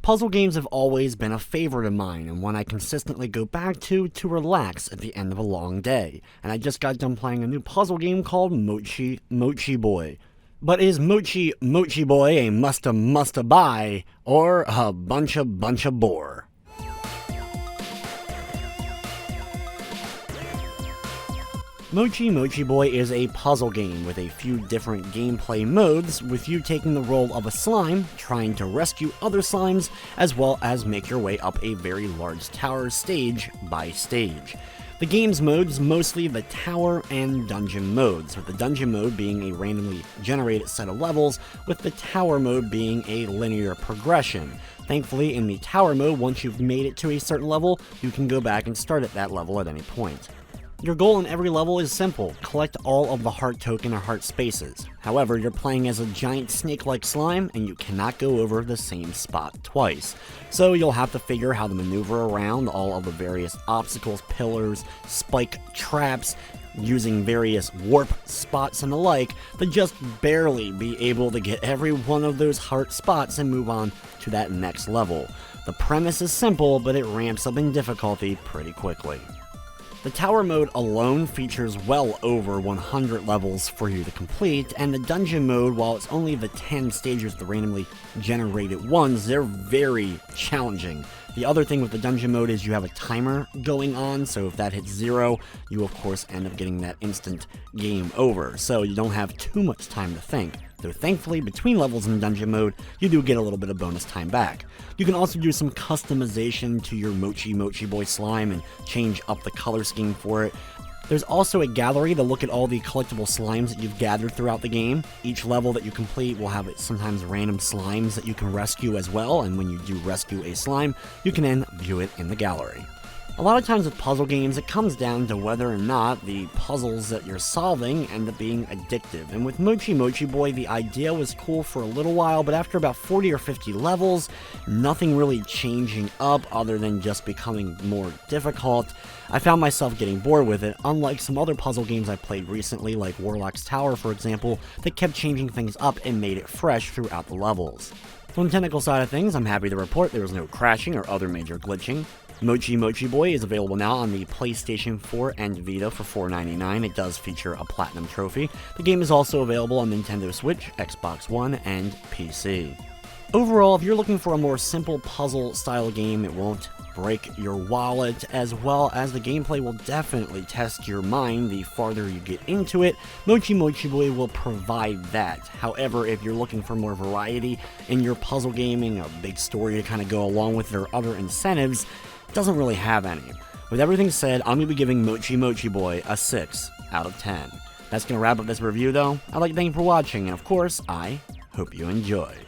Puzzle games have always been a favorite of mine and one I consistently go back to relax at the end of a long day, and I just got done playing a new puzzle game called Mochi Mochi Boy. But is Mochi Mochi Boy a musta buy, or a bunch of bore? Mochi Mochi Boy is a puzzle game with a few different gameplay modes, with you taking the role of a slime, trying to rescue other slimes, as well as make your way up a very large tower stage by stage. The game's modes mostly the tower and dungeon modes, with the dungeon mode being a randomly generated set of levels, with the tower mode being a linear progression. Thankfully, in the tower mode, once you've made it to a certain level, you can go back and start at that level at any point. Your goal in every level is simple: collect all of the heart token or heart spaces. However, you're playing as a giant snake-like slime, and you cannot go over the same spot twice. So you'll have to figure how to maneuver around all of the various obstacles, pillars, spike traps, using various warp spots and the like, to just barely be able to get every one of those heart spots and move on to that next level. The premise is simple, but it ramps up in difficulty pretty quickly. The tower mode alone features well over 100 levels for you to complete, and the dungeon mode, while it's only the 10 stages, the randomly generated ones, they're very challenging. The other thing with the dungeon mode is you have a timer going on, so if that hits 0, you of course end up getting that instant game over, so you don't have too much time to think. Though thankfully, between levels in dungeon mode, you do get a little bit of bonus time back. You can also do some customization to your Mochi Mochi Boy slime and change up the color scheme for it. There's also a gallery to look at all the collectible slimes that you've gathered throughout the game. Each level that you complete will have sometimes random slimes that you can rescue as well, and when you do rescue a slime, you can then view it in the gallery. A lot of times with puzzle games, it comes down to whether or not the puzzles that you're solving end up being addictive. And with Mochi Mochi Boy, the idea was cool for a little while, but after about 40 or 50 levels, nothing really changing up other than just becoming more difficult. I found myself getting bored with it, unlike some other puzzle games I played recently, like Warlock's Tower for example, that kept changing things up and made it fresh throughout the levels. From the technical side of things, I'm happy to report there was no crashing or other major glitching. Mochi Mochi Boy is available now on the PlayStation 4 and Vita for $4.99. It does feature a Platinum trophy. The game is also available on Nintendo Switch, Xbox One, and PC. Overall, if you're looking for a more simple puzzle-style game, it won't break your wallet, as well as the gameplay will definitely test your mind the farther you get into it. Mochi Mochi Boy will provide that. However, if you're looking for more variety in your puzzle gaming, a big story to kind of go along with it, or other incentives, doesn't really have any. With everything said, I'm going to be giving Mochi Mochi Boy a 6 out of 10. That's going to wrap up this review though. I'd like to thank you for watching, and of course, I hope you enjoyed.